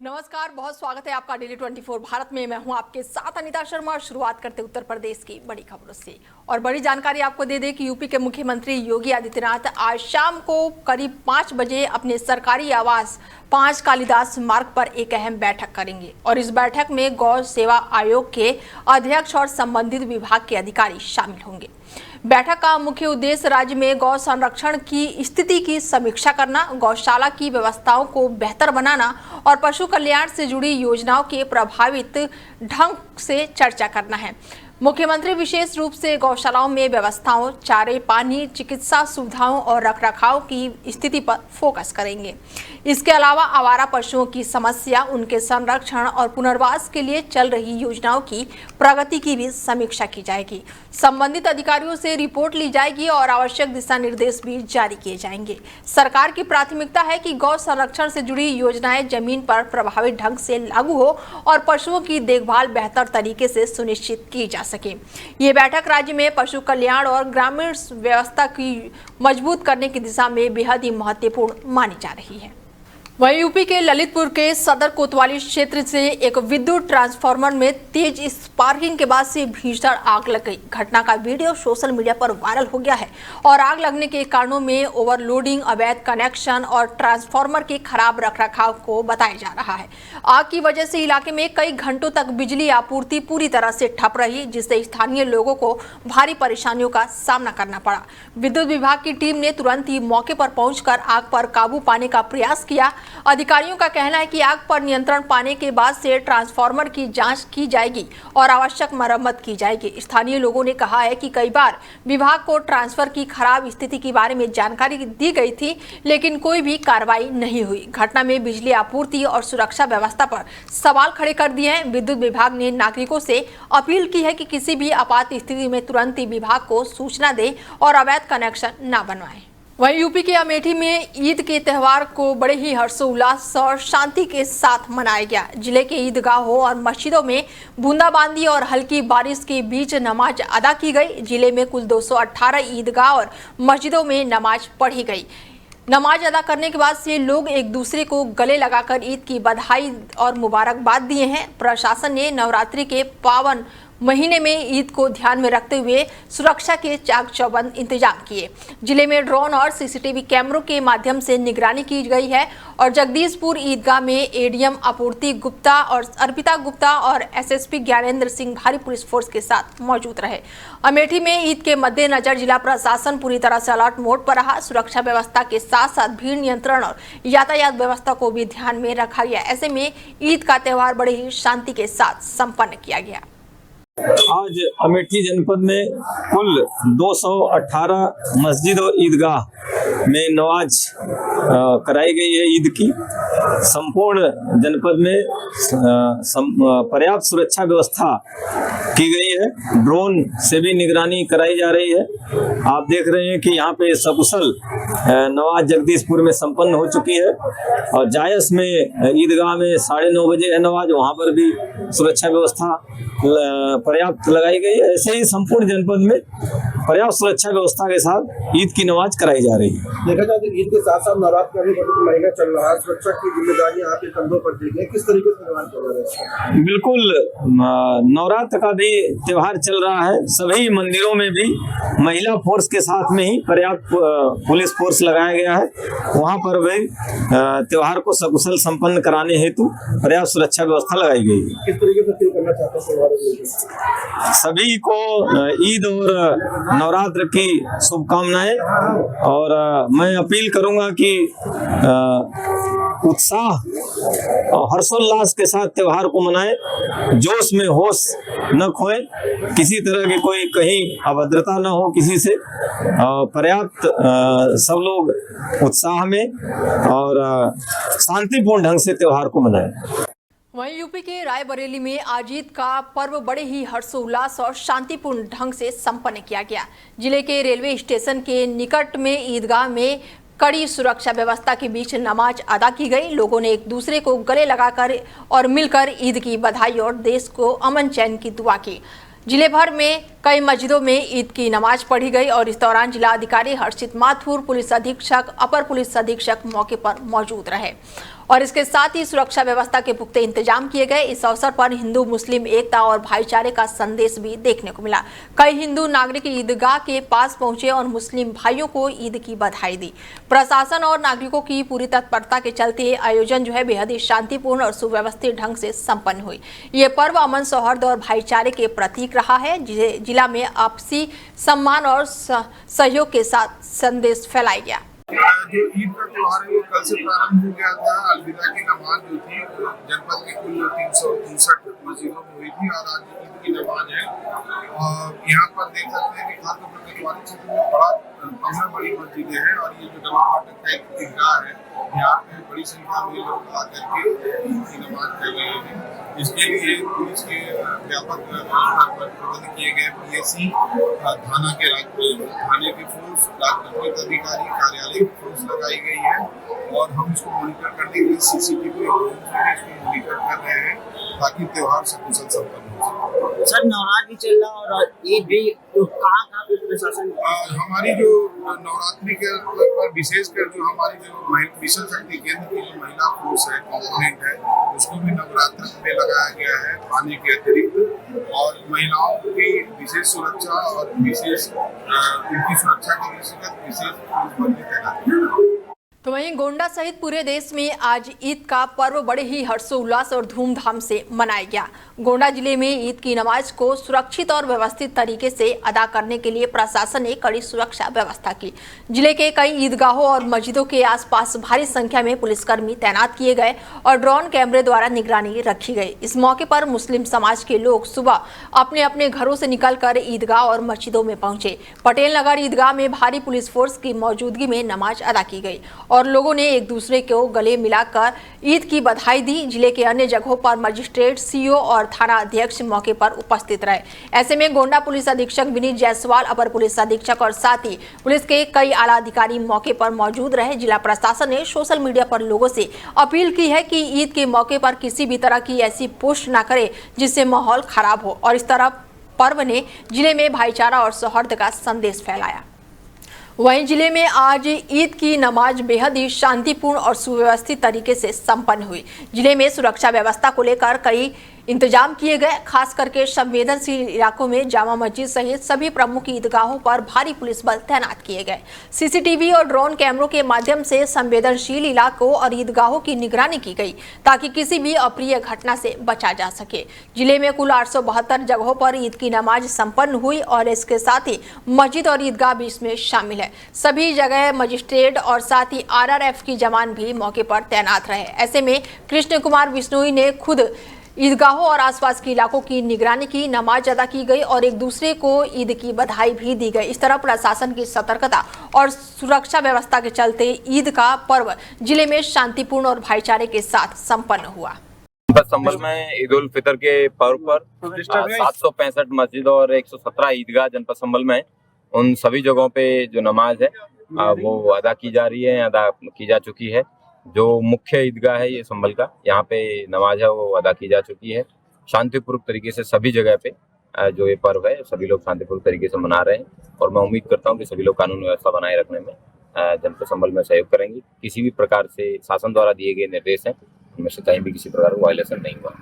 नमस्कार, बहुत स्वागत है आपका डेली 24 भारत में। मैं हूं आपके साथ अनीता शर्मा। शुरुआत करते उत्तर प्रदेश की बड़ी खबरों से और बड़ी जानकारी आपको दे दें कि यूपी के मुख्यमंत्री योगी आदित्यनाथ आज शाम को करीब 5 बजे अपने सरकारी आवास 5 कालिदास मार्ग पर एक अहम बैठक करेंगे और इस बैठक में गौ सेवा आयोग के अध्यक्ष और संबंधित विभाग के अधिकारी शामिल होंगे। बैठक का मुख्य उद्देश्य राज्य में गौ संरक्षण की स्थिति की समीक्षा करना, गौशाला की व्यवस्थाओं को बेहतर बनाना और पशु कल्याण से जुड़ी योजनाओं के प्रभावित ढंग से चर्चा करना है। मुख्यमंत्री विशेष रूप से गौशालाओं में व्यवस्थाओं, चारे, पानी, चिकित्सा सुविधाओं और रखरखाव की स्थिति पर फोकस करेंगे। इसके अलावा आवारा पशुओं की समस्या, उनके संरक्षण और पुनर्वास के लिए चल रही योजनाओं की प्रगति की भी समीक्षा की जाएगी। संबंधित अधिकारियों से रिपोर्ट ली जाएगी और आवश्यक दिशा निर्देश भी जारी किए जाएंगे। सरकार की प्राथमिकता है कि गौ संरक्षण से जुड़ी योजनाएं जमीन पर प्रभावी ढंग से लागू हो और पशुओं की देखभाल बेहतर तरीके से सुनिश्चित की जा सके। ये बैठक राज्य में पशु कल्याण और ग्रामीण व्यवस्था की मजबूत करने की दिशा में बेहद ही महत्वपूर्ण मानी जा रही है। वहीं यूपी के ललितपुर के सदर कोतवाली क्षेत्र से एक विद्युत ट्रांसफार्मर में तेज स्पार्किंग के बाद से भीषण आग लग गई। घटना का वीडियो सोशल मीडिया पर वायरल हो गया है और आग लगने के कारणों में ओवरलोडिंग, अवैध कनेक्शन और ट्रांसफार्मर के खराब रखरखाव को बताया जा रहा है। आग की वजह से इलाके में कई घंटों तक बिजली आपूर्ति पूरी तरह से ठप रही, जिससे स्थानीय लोगों को भारी परेशानियों का सामना करना पड़ा। विद्युत विभाग की टीम ने तुरंत ही मौके पर पहुंचकर आग पर काबू पाने का प्रयास किया। अधिकारियों का कहना है कि आग पर नियंत्रण पाने के बाद से ट्रांसफार्मर की जांच की जाएगी और आवश्यक मरम्मत की जाएगी। स्थानीय लोगों ने कहा है कि कई बार विभाग को ट्रांसफर की खराब स्थिति के बारे में जानकारी दी गई थी, लेकिन कोई भी कार्रवाई नहीं हुई। घटना में बिजली आपूर्ति और सुरक्षा व्यवस्था पर सवाल खड़े कर दिए हैं। विद्युत विभाग ने नागरिकों से अपील की है कि किसी भी आपात स्थिति में तुरंत ही विभाग को सूचना दे और अवैध कनेक्शन न बनवाएं। वहीं यूपी के अमेठी में ईद के त्यौहार को बड़े ही हर्षोल्लास और शांति के साथ मनाया गया। जिले के ईदगाहों और मस्जिदों में बूंदाबांदी और हल्की बारिश के बीच नमाज अदा की गई। जिले में कुल 218 ईदगाह और मस्जिदों में नमाज पढ़ी गई। नमाज अदा करने के बाद से लोग एक दूसरे को गले लगाकर ईद की बधाई और मुबारकबाद दिए हैं। प्रशासन ने नवरात्रि के पावन महीने में ईद को ध्यान में रखते हुए सुरक्षा के चाक चौबंद इंतजाम किए। जिले में ड्रोन और सीसीटीवी कैमरों के माध्यम से निगरानी की गई है और जगदीशपुर ईदगाह में एडीएम आपूर्ति गुप्ता और अर्पिता गुप्ता और एसएसपी ज्ञानेंद्र सिंह भारी पुलिस फोर्स के साथ मौजूद रहे। अमेठी में ईद के मद्देनजर जिला प्रशासन पूरी तरह से अलर्ट मोड पर रहा। सुरक्षा व्यवस्था के साथ साथ भीड़ नियंत्रण और यातायात व्यवस्था को भी ध्यान में रखा गया। ऐसे में ईद का त्यौहार बड़े ही शांति के साथ संपन्न किया गया। आज अमेठी जनपद में कुल 218 मस्जिद और ईदगाह में नमाज कराई गई है। ईद की संपूर्ण जनपद में पर्याप्त सुरक्षा व्यवस्था की गई है। ड्रोन से भी निगरानी कराई जा रही है। आप देख रहे हैं कि यहाँ पे सकुशल नमाज जगदीशपुर में संपन्न हो चुकी है और जायस में ईदगाह में 9:30 बजे है नमाज, वहाँ पर भी सुरक्षा व्यवस्था पर्याप्त लगाई गई है। ऐसे ही संपूर्ण जनपद में पर्याप्त सुरक्षा व्यवस्था के साथ ईद की नमाज कराई जा रही है। देखा जाए तो ईद के साथ साथ नवरात्र का भी महीना चल रहा है, सुरक्षा की जिम्मेदारी आपके कंधों पर दी गई, किस तरीके से नमाज चल रहा है? बिल्कुल, नवरात्र का भी त्योहार चल रहा है। सभी मंदिरों में भी महिला फोर्स के साथ में ही पर्याप्त पुलिस फोर्स लगाया गया है। वहाँ पर भी त्योहार को सकुशल संपन्न कराने हेतु पर्याप्त सुरक्षा व्यवस्था लगाई गई है। किस तरीके से फील करना चाहते हैं सभी को ईद और नवरात्र की शुभकामनाएं और मैं अपील करूंगा कि उत्साह और हर्षोल्लास के साथ त्योहार को मनाएं। जोश में होश न खोएं, किसी तरह की कोई कहीं अभद्रता न हो किसी से। पर्याप्त सब लोग उत्साह में और शांतिपूर्ण ढंग से त्योहार को मनाएं। वहीं यूपी के रायबरेली में आज ईद का पर्व बड़े ही हर्षोल्लास और शांतिपूर्ण ढंग से संपन्न किया गया। जिले के रेलवे स्टेशन के निकट में ईदगाह में कड़ी सुरक्षा व्यवस्था के बीच नमाज अदा की गई। लोगों ने एक दूसरे को गले लगाकर और मिलकर ईद की बधाई और देश को अमन चैन की दुआ की। जिले भर में कई मस्जिदों में ईद की नमाज पढ़ी गई और इस दौरान जिला अधिकारी हर्षित माथुर, पुलिस अधीक्षक, अपर पुलिस अधीक्षक मौके पर मौजूद रहे और इसके साथ ही सुरक्षा व्यवस्था के पुख्ते इंतजाम किए गए। इस अवसर पर हिंदू मुस्लिम एकता और भाईचारे का संदेश भी देखने को मिला। कई हिंदू नागरिक ईदगाह के पास पहुंचे और मुस्लिम भाइयों को ईद की बधाई दी। प्रशासन और नागरिकों की पूरी तत्परता के चलते आयोजन जो है बेहद ही शांतिपूर्ण और सुव्यवस्थित ढंग से संपन्न हुई। ये पर्व अमन, सौहार्द और भाईचारे के प्रतीक रहा है, जिसे जिला में आपसी सम्मान और सहयोग के साथ संदेश फैलाया गया। जो ईद का त्योहार है वो कल से प्रारंभ हो गया था। अलविदा की नमाज जो थी जनपद के कुल 359 मस्जिदों में हुई थी और आज ईद की नमाज है। और यहाँ पर देख सकते हैं कि खासतौर पर गढ़वाली क्षेत्र में 15 बड़ी मस्जिदें हैं और ये जो डबल फाटक का एक ईदगाह है, यहाँ पे बड़ी संख्या में लोग आकर के ईद की नमाज कर रहे हैं। इसके लिए पुलिस के व्यापक प्रबंध किए गए। पीएससी थाना के थाने की फोर्स, राजपत्रित अधिकारी, कार्यालय की फोर्स लगाई गई है और हम इसको मॉनिटर करने के लिए सीसीटीवी इसको मॉनिटर कर रहे हैं ताकि त्योहार सकुशल संपन्न हो सके। सर, नवरात्र भी चल रहा और ईद भी, तो कहाँ पे प्रशासन हमारी जो नवरात्रि के पर विशेषकर जो हमारी जो मिशन शक्ति केंद्र की जो महिला फोर्स है, कंपोनेंट है, उसको भी नवरात्र में लगाया गया है पानी के अतिरिक्त। और महिलाओं की विशेष सुरक्षा और विशेष उनकी सुरक्षा के दृष्टिगत विशेष पुलिस बल की तैनाती। तो वहीं गोंडा सहित पूरे देश में आज ईद का पर्व बड़े ही हर्षोल्लास और धूमधाम से मनाया गया। गोंडा जिले में ईद की नमाज को सुरक्षित और व्यवस्थित तरीके से अदा करने के लिए प्रशासन ने कड़ी सुरक्षा व्यवस्था की। जिले के कई ईदगाहों और मस्जिदों के आसपास भारी संख्या में पुलिसकर्मी तैनात किए गए और ड्रोन कैमरे द्वारा निगरानी रखी गई। इस मौके पर मुस्लिम समाज के लोग सुबह अपने अपने घरों से निकलकर ईदगाह और मस्जिदों में पहुंचे। पटेल नगर ईदगाह में भारी पुलिस फोर्स की मौजूदगी में नमाज अदा की गई और लोगों ने एक दूसरे को गले मिलाकर ईद की बधाई दी। जिले के अन्य जगहों पर मजिस्ट्रेट, सीओ और थाना अध्यक्ष मौके पर उपस्थित रहे। ऐसे में गोंडा पुलिस अधीक्षक विनीत जायसवाल, अपर पुलिस अधीक्षक और साथ ही पुलिस के कई आला अधिकारी मौके पर मौजूद रहे। जिला प्रशासन ने सोशल मीडिया पर लोगों से अपील की है कि ईद के मौके पर किसी भी तरह की ऐसी पोस्ट न करे जिससे माहौल खराब हो और इस तरह पर्व ने जिले में भाईचारा और सौहार्द का संदेश फैलाया। वहीं जिले में आज ईद की नमाज बेहद ही शांतिपूर्ण और सुव्यवस्थित तरीके से संपन्न हुई। जिले में सुरक्षा व्यवस्था को लेकर कई इंतजाम किए गए। खास करके संवेदनशील इलाकों में जामा मस्जिद सहित सभी प्रमुख ईदगाहों पर भारी पुलिस बल तैनात किए गए। सीसीटीवी और ड्रोन कैमरों के माध्यम से संवेदनशील इलाकों और ईदगाहों की निगरानी की गई ताकि किसी भी अप्रिय घटना से बचा जा सके। जिले में कुल 872 जगहों पर ईद की नमाज संपन्न हुई और इसके साथ ही मस्जिद और ईदगाह भी इसमें शामिल है। सभी जगह मजिस्ट्रेट और साथ ही RRF की जवान भी मौके पर तैनात रहे। ऐसे में कृष्ण कुमार बिश्नोई ने खुद ईदगाहों और आसपास के इलाकों की निगरानी की, नमाज अदा की गई और एक दूसरे को ईद की बधाई भी दी गई। इस तरह प्रशासन की सतर्कता और सुरक्षा व्यवस्था के चलते ईद का पर्व जिले में शांतिपूर्ण और भाईचारे के साथ संपन्न हुआ। संभल में ईद उल फितर के पर्व पर 765 मस्जिद और 117 ईदगाह जनपद संभल में उन सभी जगहों पे जो नमाज है वो अदा की जा रही है, अदा की जा चुकी है। जो मुख्य ईदगाह है ये संभल का, यहाँ पे नमाज है वो अदा की जा चुकी है। शांतिपूर्ण तरीके से सभी जगह पे जो ये पर्व है सभी लोग शांतिपूर्ण तरीके से मना रहे हैं और मैं उम्मीद करता हूँ कि सभी लोग कानून व्यवस्था बनाए रखने में जनपद संभल में सहयोग करेंगे। किसी भी प्रकार से शासन द्वारा दिए गए निर्देश हैं उनमें से कहीं भी किसी प्रकार का वायलेशन नहीं हुआ।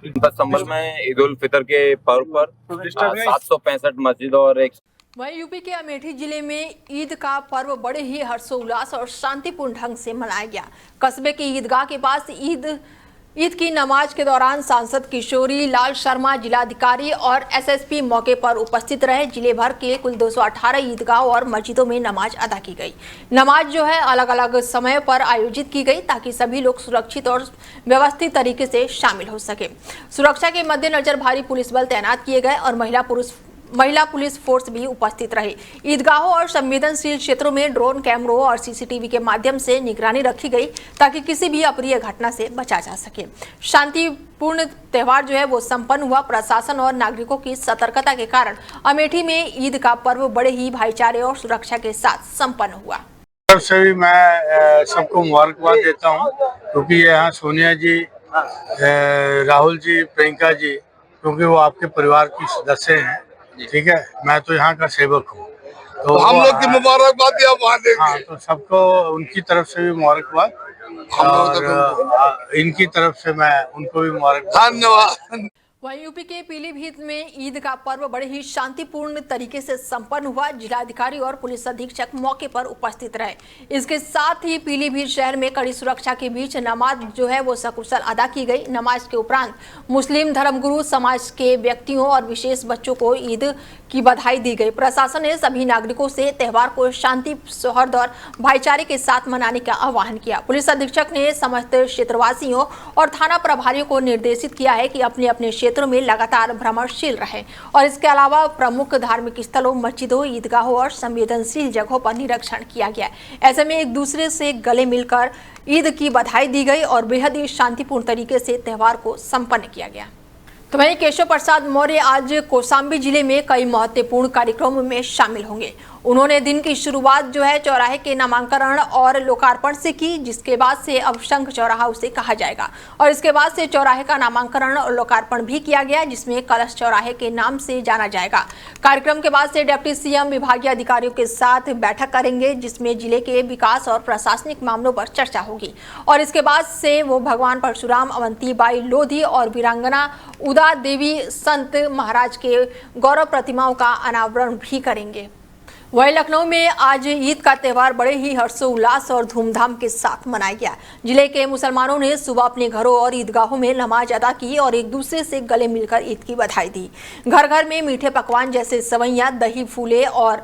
जनपद संभल में ईद उल फितर के पर्व पर 765 मस्जिद और वहीं यूपी के अमेठी जिले में ईद का पर्व बड़े ही हर्षोल्लास और शांतिपूर्ण ढंग से मनाया गया। कस्बे की ईदगाह के पास ईद की नमाज के दौरान सांसद किशोरी लाल शर्मा, जिलाधिकारी और एसएसपी मौके पर उपस्थित रहे। जिले भर के कुल 218 ईदगाह और मस्जिदों में नमाज अदा की गई। नमाज जो है अलग अलग समय पर आयोजित की गई ताकि सभी लोग सुरक्षित और व्यवस्थित तरीके से शामिल हो सके। सुरक्षा के मद्देनजर भारी पुलिस बल तैनात किए गए और महिला पुलिस फोर्स भी उपस्थित रहे। ईदगाहों और संवेदनशील क्षेत्रों में ड्रोन कैमरों और सीसीटीवी के माध्यम से निगरानी रखी गई ताकि किसी भी अप्रिय घटना से बचा जा सके। शांतिपूर्ण त्योहार जो है वो संपन्न हुआ। प्रशासन और नागरिकों की सतर्कता के कारण अमेठी में ईद का पर्व बड़े ही भाईचारे और सुरक्षा के साथ संपन्न हुआ। से भी मैं सबको मुबारकबाद देता हूँ क्योंकि यहाँ सोनिया जी, राहुल जी, प्रियंका जी, क्योंकि वो आपके परिवार की सदस्य हैं, ठीक है। मैं तो यहाँ का सेवक हूँ, तो हम लोग की मुबारकबाद आप वहाँ देंगे। हाँ, तो सबको उनकी तरफ से भी मुबारकबाद और इनकी तरफ से मैं उनको भी मुबारक धन्यवाद। वहीं यूपी के पीलीभीत में ईद का पर्व बड़े ही शांतिपूर्ण तरीके से संपन्न हुआ। जिलाधिकारी और पुलिस अधीक्षक मौके पर उपस्थित रहे। इसके साथ ही पीलीभीत शहर में कड़ी सुरक्षा के बीच नमाज जो है वो सकुशल अदा की गई। नमाज के उपरांत मुस्लिम धर्मगुरु समाज के व्यक्तियों और विशेष बच्चों को ईद की बधाई दी गई। प्रशासन ने सभी नागरिकों से त्योहार को शांति, सौहार्द और भाईचारे के साथ मनाने का आह्वान किया। पुलिस अधीक्षक ने समस्त क्षेत्रवासियों और थाना प्रभारियों को निर्देशित किया है कि अपने अपने क्षेत्रों में लगातार भ्रमणशील रहे और इसके अलावा प्रमुख धार्मिक स्थलों, मस्जिदों, ईदगाहों और संवेदनशील जगहों पर निरीक्षण किया गया। ऐसे में एक दूसरे से गले मिलकर ईद की बधाई दी गई और बेहद ही शांतिपूर्ण तरीके से त्योहार को संपन्न किया गया। तो वहीं केशव प्रसाद मौर्य आज कौशाम्बी जिले में कई महत्वपूर्ण कार्यक्रमों में शामिल होंगे। उन्होंने दिन की शुरुआत जो है चौराहे के नामांकन और लोकार्पण से की, जिसके बाद से अब शंख चौराहा उसे कहा जाएगा और इसके बाद से चौराहे का नामांकन और लोकार्पण भी किया गया, जिसमें कलश चौराहे के नाम से जाना जाएगा। कार्यक्रम के बाद से डिप्टी सीएम विभागीय अधिकारियों के साथ बैठक करेंगे, जिसमें जिले के विकास और प्रशासनिक मामलों पर चर्चा होगी और इसके बाद से वो भगवान परशुराम, अवंतीबाई लोधी और वीरांगना उदा देवी संत महाराज के गौरव प्रतिमाओं का अनावरण भी करेंगे। वहीं लखनऊ में आज ईद का त्यौहार बड़े ही हर्षोल्लास और धूमधाम के साथ मनाया गया। जिले के मुसलमानों ने सुबह अपने घरों और ईदगाहों में नमाज अदा की और एक दूसरे से गले मिलकर ईद की बधाई दी। घर घर में मीठे पकवान जैसे सवैयां, दही, फूले और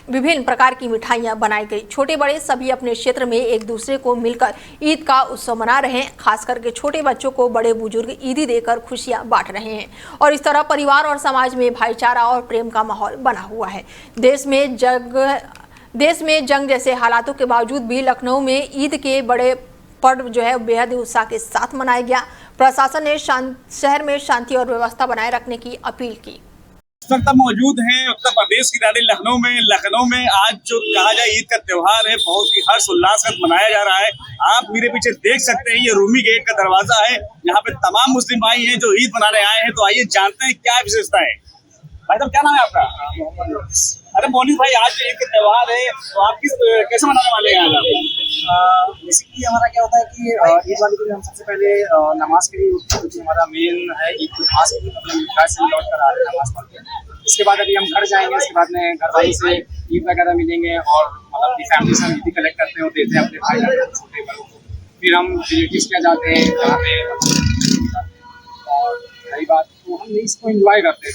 विभिन्न प्रकार की मिठाइयां बनाई गई। छोटे बड़े सभी अपने क्षेत्र में एक दूसरे को मिलकर ईद का उत्सव मना रहे हैं। खास करके छोटे बच्चों को बड़े बुजुर्ग ईदी देकर खुशियां बांट रहे हैं और इस तरह परिवार और समाज में भाईचारा और प्रेम का माहौल बना हुआ है। देश में जंग जैसे हालातों के बावजूद भी लखनऊ में ईद के बड़े पर्व जो है बेहद उत्साह के साथ मनाया गया। प्रशासन ने शहर में शांति और व्यवस्था बनाए रखने की अपील की। मौजूद हैं उत्तर प्रदेश की राजधानी लखनऊ में आज जो कहा जाए ईद का त्योहार है बहुत ही हर्ष उल्लास से मनाया जा रहा है। आप मेरे पीछे देख सकते हैं ये रूमी गेट का दरवाजा है, यहाँ पे तमाम मुस्लिम भाई हैं जो ईद मनाने आए हैं। तो आइए जानते हैं क्या विशेषता है। भाई साहब क्या नाम है आपका? अरे मोनिस भाई, आज ईद का त्योहार है तो आप कैसे मनाने वाले हैं आज? बेसिकली हमारा क्या होता है कि ईद वाले दिन हम सबसे पहले नमाज के लिए उठते हैं, हमारा मेन है ईद की नमाज के लिए, मतलब घर से लौट कर आ रहे हैं नमाज पढ़ के। इसके बाद अभी हम घर जाएंगे, इसके बाद में घर वालों से ईद वगैरह मिलेंगे और मतलब अपनी फैमिली से हम ईद कलेक्ट करते हैं और देते हैं अपने भाई बहन छोटे बड़ों को। फिर हम रिलेटिव्स के जाते हैं जहाँ पे और रही बात तो हम इसको एंजॉय करते हैं।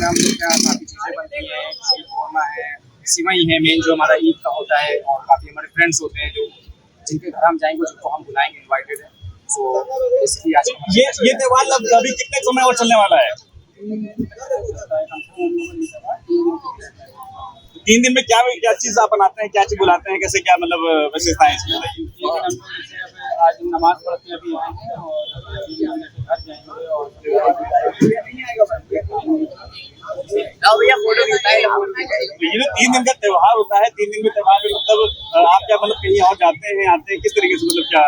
हम लोग क्या काफ़ी चीज़ें बनती हैं, खीर खोरमा है, सिवई है मेन जो हमारा ईद का होता है और काफ़ी हमारे फ्रेंड्स होते हैं जो जिनके घर हम जाएंगे जिनको हम बुलाएंगे, इनवाइटेड है। सो इसकी आज ये त्योहार अभी कितने समय और चलने वाला है? 3 दिन में क्या चीज आप बनाते हैं, क्या चीज बुलाते हैं, कैसे क्या मतलब विशेषताएं इसकी? आज नमाज पढ़ते अभी आएंगे और घर जाएंगे और ये जो 3 दिन का त्योहार होता है, 3 दिन के त्योहार में मतलब आप क्या मतलब कहीं और जाते हैं, आते हैं, किस तरीके से मतलब क्या?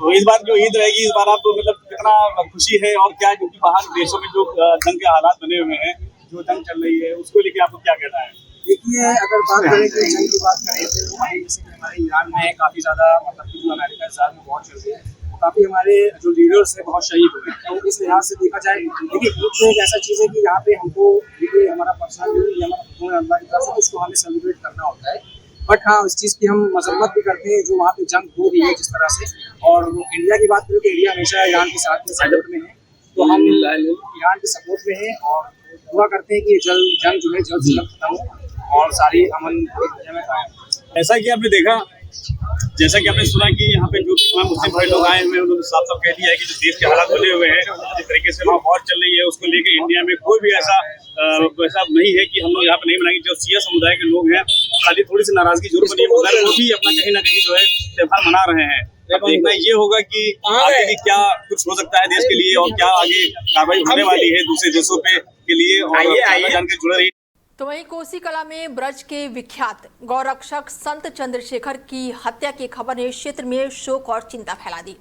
तो इस बार जो ईद रहेगी, इस बार आपको मतलब कितना खुशी है और क्या, क्योंकि बाहर देशों में जो जंग के हालात बने हुए हैं, जो जंग चल रही है, उसको लेके आपको क्या कहना है? देखिए, अगर बात करें कि जंग की बात करें तो जैसे कि हमारे ईरान में काफ़ी ज़्यादा मतलब कि जो अमेरिका इजराइल में वॉर चल रही है, काफ़ी हमारे जो लीडर्स हैं बहुत शहीद हुए हैं। तो इस लिहाज से देखा जाए, देखिए ईद तो एक ऐसा चीज़ है कि यहाँ पे हमको ये हमारा पर्सनल हमारा अल्लाह की तरफ से इसको हमें सेलिब्रेट करना होता है। बट हाँ, इस चीज़ की हम मजम्मत भी करते हैं जो वहाँ पे जंग हो रही है जिस तरह से। और इंडिया की बात करें तो इंडिया हमेशा ईरान के साथ में सपोर्ट में है, तो हम ईरान के सपोर्ट में हैं और दुआ करते हैं कि जंग जो है जल्द से जल्द खत्म हो और सारी अमन में कायम। ऐसा कि आपने देखा, जैसा कि आपने सुना कि यहाँ पे जो भी मुस्लिम भाई लोग आए हुए हैं उन्होंने साफ साफ कह दिया है कि जो देश के हालात बने हुए हैं, जिस तरीके से वहाँ वॉर चल रही है, उसको लेकर इंडिया में कोई भी ऐसा नहीं है कि हम लोग यहाँ पे नहीं मनाएंगे। जो सिया समुदाय के लोग हैं, खाली थोड़ी सी नाराजगी जरूर बनी है, मगर वो भी अपना कहीं ना कहीं जो है त्योहार मना रहे हैं। अब देखना ये होगा कि आगे भी क्या कुछ हो सकता है देश के लिए और क्या आगे कार्रवाई होने वाली है दूसरे देशों पे के लिए, और जानकर जुड़े रही। तो वहीं कोसी कला में ब्रज के विख्यात गौरक्षक संत चंद्रशेखर की हत्या की खबर ने क्षेत्र में शोक और चिंता फैला दी।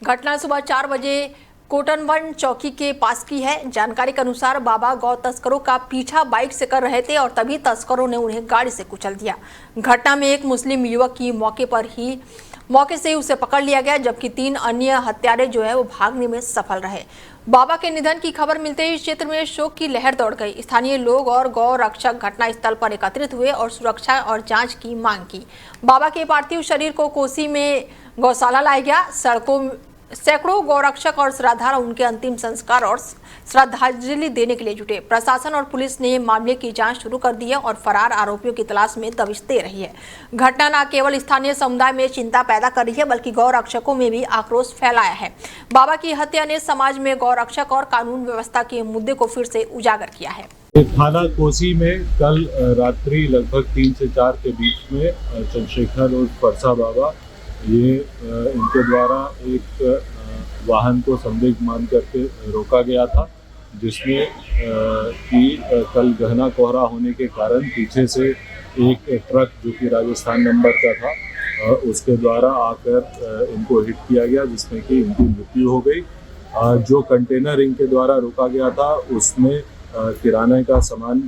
घटना सुबह 4 बजे कोटनवन चौकी के पास की है। जानकारी के अनुसार बाबा गौ तस्करों का पीछा बाइक से कर रहे थे और तभी तस्करों ने उन्हें गाड़ी से कुचल दिया। घटना में एक मुस्लिम युवक की मौके से ही उसे पकड़ लिया गया, जबकि 3 अन्य हत्यारे जो है वो भागने में सफल रहे। बाबा के निधन की खबर मिलते ही क्षेत्र में शोक की लहर दौड़ गई। स्थानीय लोग और गौ रक्षक घटनास्थल पर एकत्रित हुए और सुरक्षा और जांच की मांग की। बाबा के पार्थिव शरीर को कोसी में गौशाला लाया गया। सैकड़ों गौरक्षक और श्रद्धालु उनके अंतिम संस्कार और श्रद्धांजलि देने के लिए जुटे। प्रशासन और पुलिस ने मामले की जांच शुरू कर दी है और फरार आरोपियों की तलाश में दबिश दे रही है। घटना न केवल स्थानीय समुदाय में चिंता पैदा कर रही है, बल्कि गौरक्षकों में भी आक्रोश फैलाया है। बाबा की हत्या ने समाज में गौरक्षक और कानून व्यवस्था के मुद्दे को फिर से उजागर किया है। थाना कोसी में कल रात्रि लगभग 3 से 4 के बीच में चंद्रशेखर और परसा बाबा ये इनके द्वारा एक वाहन को संदिग्ध मान करके रोका गया था, जिसमें कि कल गहना कोहरा होने के कारण पीछे से एक ट्रक जो कि राजस्थान नंबर का था उसके द्वारा आकर इनको हिट किया गया, जिसमें कि इनकी मृत्यु हो गई। जो कंटेनर इनके द्वारा रोका गया था उसमें किराने का सामान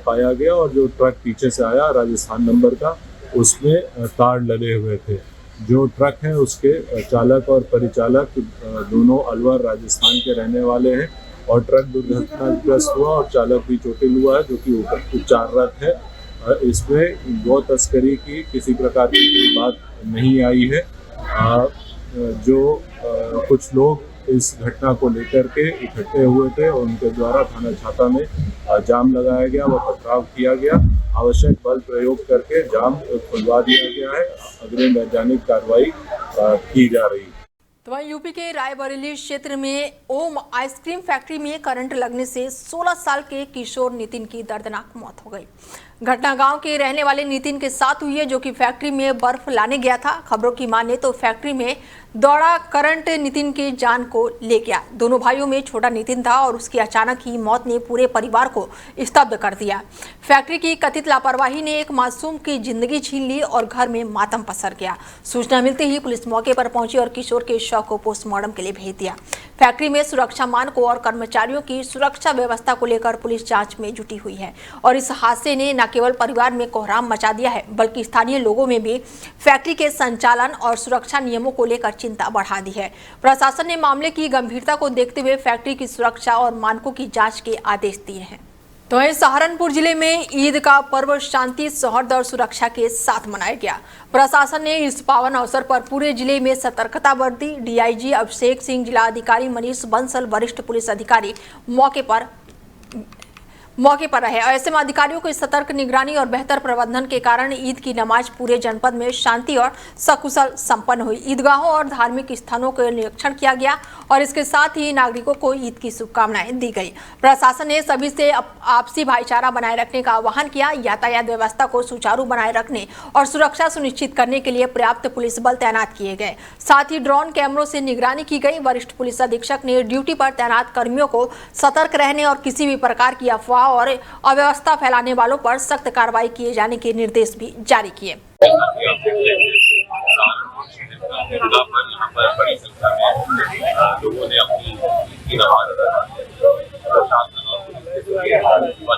पाया गया और जो ट्रक पीछे से आया राजस्थान नंबर का उसमें तार लदे हुए थे। जो ट्रक है उसके चालक और परिचालक दोनों अलवर राजस्थान के रहने वाले हैं और ट्रक दुर्घटनाग्रस्त हुआ और चालक भी चोटिल हुआ है, जो कि उपचाररत है। इसमें गौ तस्करी की किसी प्रकार की बात नहीं आई है। जो कुछ लोग इस घटना को लेकर के इकट्ठे हुए थे और उनके द्वारा थाना छाता में जाम लगाया गया व पथराव किया गया। आवश्यक बल प्रयोग करके जाम खुलवा दिया गया है। अग्रिम वैज्ञानिक कार्रवाई की जा रही है। तो वहीं यूपी के रायबरेली क्षेत्र में ओम आइसक्रीम फैक्ट्री में करंट लगने से 16 साल के किशोर नितिन की दर्दनाक मौत हो गई। घटना गांव के रहने वाले नितिन के साथ हुई है, जो कि फैक्ट्री में बर्फ लाने गया था। खबरों की माने तो फैक्ट्री में दौड़ा करंट नितिन की जान को ले गया। दोनों भाइयों में छोटा नितिन था और उसकी अचानक ही मौत ने पूरे परिवार को स्तब्ध कर दिया। फैक्ट्री की कथित लापरवाही ने एक मासूम की जिंदगी छीन ली और घर में मातम पसर गया। सूचना मिलते ही पुलिस मौके पर पहुंची और किशोर के शव को पोस्टमार्टम के लिए भेज दिया। फैक्ट्री में सुरक्षा मानकों और कर्मचारियों की सुरक्षा व्यवस्था को लेकर पुलिस जांच में जुटी हुई है और इस हादसे ने न केवल परिवार में कोहराम मचा दिया है, बल्कि स्थानीय लोगों में भी फैक्ट्री के संचालन और सुरक्षा नियमों को लेकर चिंता बढ़ा दी है। प्रशासन ने मामले की गंभीरता को देखते हुए फैक्ट्री की सुरक्षा और मानकों की जांच के आदेश दिए हैं। तो वहीं सहारनपुर जिले में ईद का पर्व शांति, सौहार्द और सुरक्षा के साथ मनाया गया। प्रशासन ने इस पावन अवसर पर पूरे जिले में सतर्कता बरती। डीआईजी अभिषेक सिंह, जिला अधिकारी मनीष बंसल, वरिष्ठ पुलिस अधिकारी मौके पर रहे। ऐसे में अधिकारियों की सतर्क निगरानी और बेहतर प्रबंधन के कारण ईद की नमाज पूरे जनपद में शांति और सकुशल संपन्न हुई। ईदगाहों और धार्मिक स्थानों का निरीक्षण किया गया और इसके साथ ही नागरिकों को ईद की शुभकामनाएं दी गई। प्रशासन ने सभी से आपसी भाईचारा बनाए रखने का आह्वान किया। यातायात व्यवस्था को सुचारू बनाए रखने और सुरक्षा सुनिश्चित करने के लिए पर्याप्त पुलिस बल तैनात किए गए। साथ ही ड्रोन कैमरों से निगरानी की गई। वरिष्ठ पुलिस अधीक्षक ने ड्यूटी पर तैनात कर्मियों को सतर्क रहने और किसी भी प्रकार की अफवाह और अव्यवस्था फैलाने वालों पर सख्त कार्रवाई किए जाने के निर्देश भी जारी किए। बड़ी संख्या में लोगों ने अपनी नमाज अदा की। प्रशासन और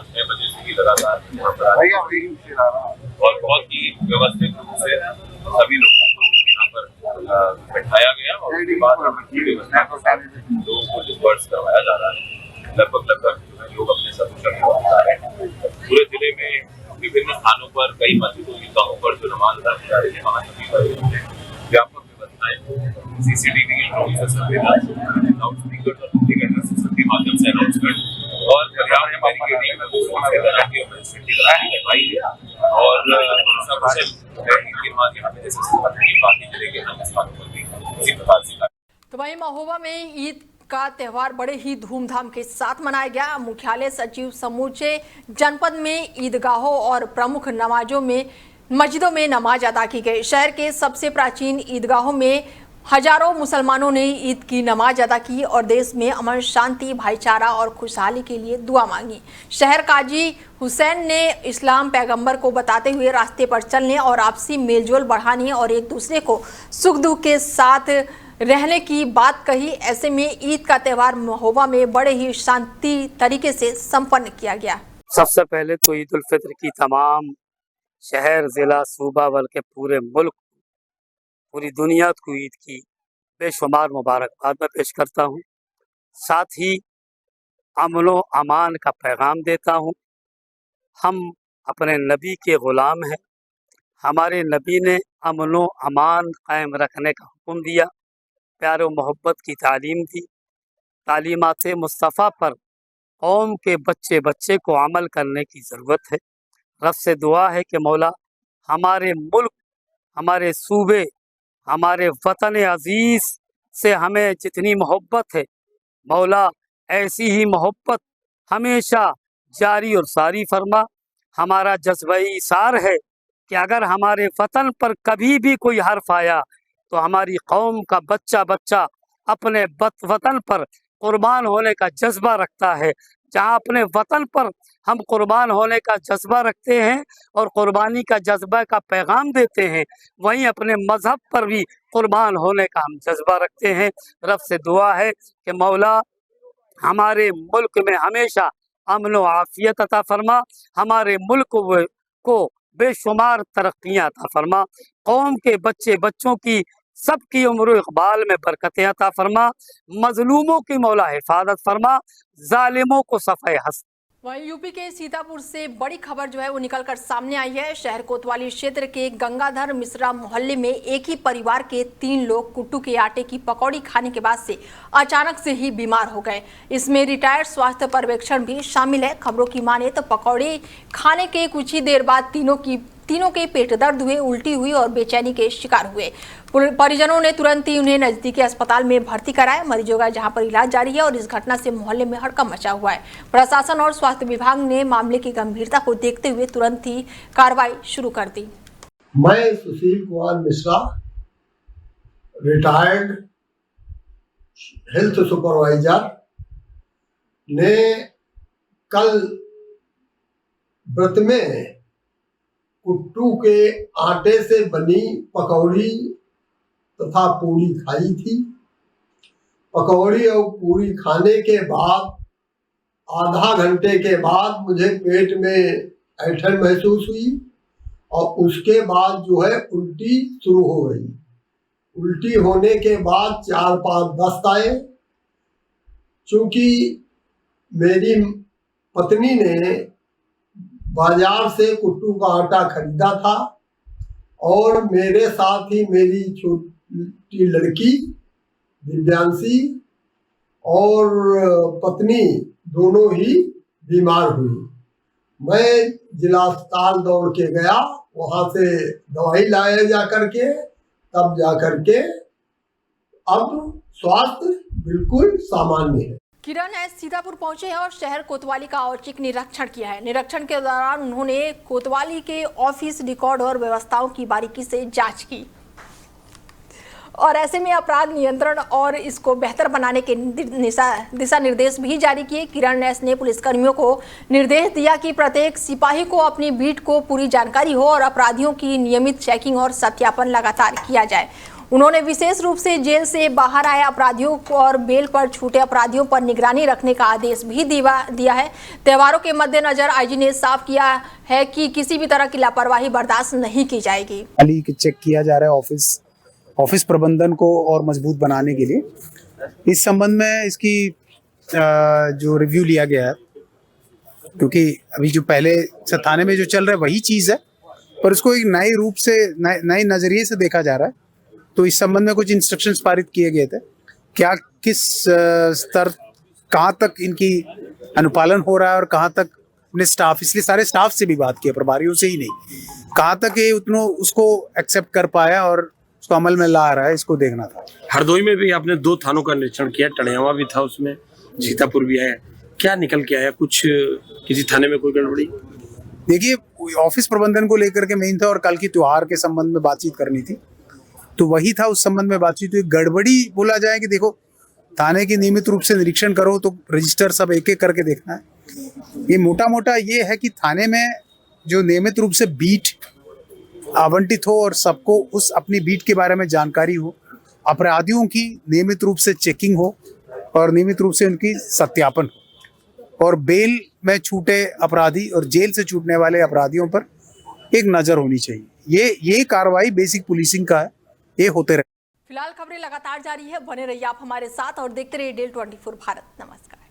6 बजे से ही लगातार और बहुत ही व्यवस्थित रूप से सभी लोगों को यहाँ पर बैठाया गया और उसके बाद व्यवस्था के साथ लोगों को डिस्पर्स करवाया जा रहा है। लगभग लोग अपने सकुशल बता रहे हैं। पूरे जिले में विभिन्न स्थानों पर कई मस्जिदों ईदगाहों पर जो नमाज अदा की जा रही है वहाँ सभी व्यापक व्यवस्थाएं सीसीटीवी, ड्रोन से सर्वेलेंस, लाउडस्पीकर और इंडिकेटर सिस्टम के माध्यम से अनाउंसमेंट और पर्याप्त बैरिकेडिंग और इनके माध्यम से जैसे बाकी जिले के अन्य स्थानों पर भी इसी प्रकार से। तो वहीं महोबा में ईद का त्यौहार बड़े ही धूमधाम के साथ मनाया गया। मुख्यालय सचिव समूचे जनपद में ईदगाहों और प्रमुख मस्जिदों में नमाज अदा की गई। शहर के सबसे प्राचीन ईदगाहों में हजारों मुसलमानों ने ईद की नमाज अदा की और देश में अमन, शांति, भाईचारा और खुशहाली के लिए दुआ मांगी। शहर काजी हुसैन ने इस्लाम पैगंबर को बताते हुए रास्ते पर चलने और आपसी मेलजोल बढ़ाने और एक दूसरे को सुख दुख के साथ रहने की बात कही। ऐसे में ईद का त्यौहार महोबा में बड़े ही शांति तरीके से संपन्न किया गया। सबसे पहले तो ईद उल फित्र की तमाम शहर, जिला, सूबा बल्कि पूरे मुल्क, पूरी दुनिया को ईद की बेशुमार मुबारकबाद मैं पेश करता हूँ। साथ ही अमनो अमान का पैगाम देता हूँ। हम अपने नबी के ग़ुलाम हैं। हमारे नबी ने अमनो अमान कायम रखने का हुक्म दिया, प्यार व मोहब्बत की तालीम दी। तालीमात मुस्तफ़ा पर कौम के बच्चे बच्चे को अमल करने की ज़रूरत है। रब से दुआ है कि मौला हमारे मुल्क, हमारे सूबे, हमारे वतन अज़ीज़ से हमें जितनी मोहब्बत है, मौला ऐसी ही मोहब्बत हमेशा जारी और सारी फरमा। हमारा जज्बा इसार है कि अगर हमारे वतन पर कभी भी कोई हर्फ आया तो हमारी कौम का बच्चा बच्चा अपने वतन पर कुर्बान होने का जज्बा रखता है। जहाँ अपने वतन पर हम कुर्बान होने का जज्बा रखते हैं और कुर्बानी का जज्बा का पैगाम देते हैं, वहीं अपने मज़हब पर भी कुर्बान होने का हम जज्बा रखते हैं। रब से दुआ है कि मौला हमारे मुल्क में हमेशा अमन व आफ़ियत अता फरमा, हमारे मुल्क को बेशुमार तरक्कियाँ अता फरमा, कौम के बच्चे बच्चों की सबकी उम्र इक़बाल में बरकतें अता फरमा, मज़लूमों की मौला हिफाजत फरमा, जालिमों को सफ़े हस। वहीं यूपी के सीतापुर से बड़ी खबर जो है वो निकलकर सामने आई है। शहर कोतवाली क्षेत्र के गंगाधर मिश्रा मोहल्ले में एक ही परिवार के 3 लोग कुट्टू के आटे की पकौड़ी खाने के बाद से अचानक से ही बीमार हो गए। इसमें रिटायर्ड स्वास्थ्य पर्यवेक्षण भी शामिल है। खबरों की माने तो पकौड़ी खाने के कुछ ही देर बाद तीनों के पेट दर्द हुए, उल्टी हुई और बेचैनी के शिकार हुए। परिजनों ने तुरंत ही उन्हें नजदीकी अस्पताल में भर्ती कराया। मरीजों का जहां पर इलाज जारी है और इस घटना से मोहल्ले में हड़कंप मचा हुआ है। प्रशासन और स्वास्थ्य विभाग ने मामले की गंभीरता को देखते हुए तुरंत ही कार्रवाई शुरू कर दी। मैं Sushil Kumar Mishra, retired health supervisor, ने कल व्रत में कुट्टू के आटे से बनी पकौड़ी तथा पूरी खाई थी। पकौड़ी और पूरी खाने के बाद आधा घंटे के बाद मुझे पेट में ऐंठन महसूस हुई और उसके बाद जो है उल्टी शुरू हो गई। उल्टी होने के बाद 4-5 दस्त आए। चूँकि मेरी पत्नी ने बाजार से कुट्टू का आटा खरीदा था और मेरे साथ ही मेरी छोटी लड़की दिव्यांशी और पत्नी दोनों ही बीमार हुई। मैं जिला अस्पताल दौड़ के गया, वहाँ से दवाई लाया जा करके, तब जा करके अब स्वास्थ्य बिल्कुल सामान्य है। किरण एस सीतापुर पहुंचे हैं और शहर कोतवाली का औचक निरीक्षण किया है। निरीक्षण के दौरान उन्होंने कोतवाली के ऑफिस रिकॉर्ड और व्यवस्थाओं की बारीकी से जांच की और ऐसे में अपराध नियंत्रण और इसको बेहतर बनाने के दिशा निर्देश भी जारी किए। किरण एस ने पुलिसकर्मियों को निर्देश दिया कि प्रत्येक सिपाही को अपनी बीट को पूरी जानकारी हो और अपराधियों की नियमित चेकिंग और सत्यापन लगातार किया जाए। उन्होंने विशेष रूप से जेल से बाहर आए अपराधियों को और बेल पर छूटे अपराधियों पर निगरानी रखने का आदेश भी दिया है। त्योहारों के मद्देनजर आईजी ने साफ किया है कि किसी भी तरह की लापरवाही बर्दाश्त नहीं की जाएगी। खाली चेक किया जा रहा है ऑफिस प्रबंधन को और मजबूत बनाने के लिए। इस संबंध में इसकी जो रिव्यू लिया गया है, क्योंकि अभी जो पहले से थाने में जो चल रहा है वही चीज़ है, पर उसको एक नए रूप से नए नज़रिए से देखा जा रहा है। तो इस संबंध में कुछ इंस्ट्रक्शंस पारित किए गए थे। क्या किस स्तर कहाँ तक इनकी अनुपालन हो रहा है और कहाँ तक अपने स्टाफ, इसलिए सारे स्टाफ से भी बात की, प्रभारियों से ही नहीं, कहाँ तक ये उतना उसको एक्सेप्ट कर पाया और उसको अमल में ला रहा है, इसको देखना था। हरदोई में भी आपने 2 थानों का निरीक्षण किया, टड़ियावा भी था उसमें, सीतापुर भी आया, क्या निकल के आया? कुछ किसी थाने में कोई गड़बड़ी? देखिए, ऑफिस प्रबंधन को लेकर के मेन था और कल की त्योहार के संबंध में बातचीत करनी थी, तो वही था, उस संबंध में बातचीत हुई। गड़बड़ी बोला जाए कि देखो, थाने की नियमित रूप से निरीक्षण करो तो रजिस्टर सब एक एक करके देखना है। ये मोटा मोटा ये है कि थाने में जो नियमित रूप से बीट आवंटित हो और सबको उस अपनी बीट के बारे में जानकारी हो, अपराधियों की नियमित रूप से चेकिंग हो और नियमित रूप से उनकी सत्यापन हो और बेल में छूटे अपराधी और जेल से छूटने वाले अपराधियों पर एक नज़र होनी चाहिए। ये कार्रवाई बेसिक पुलिसिंग का है, ये होते रहे। फिलहाल खबरें लगातार जारी है, बने रहिए आप हमारे साथ और देखते रहिए DIL 24 भारत। नमस्कार।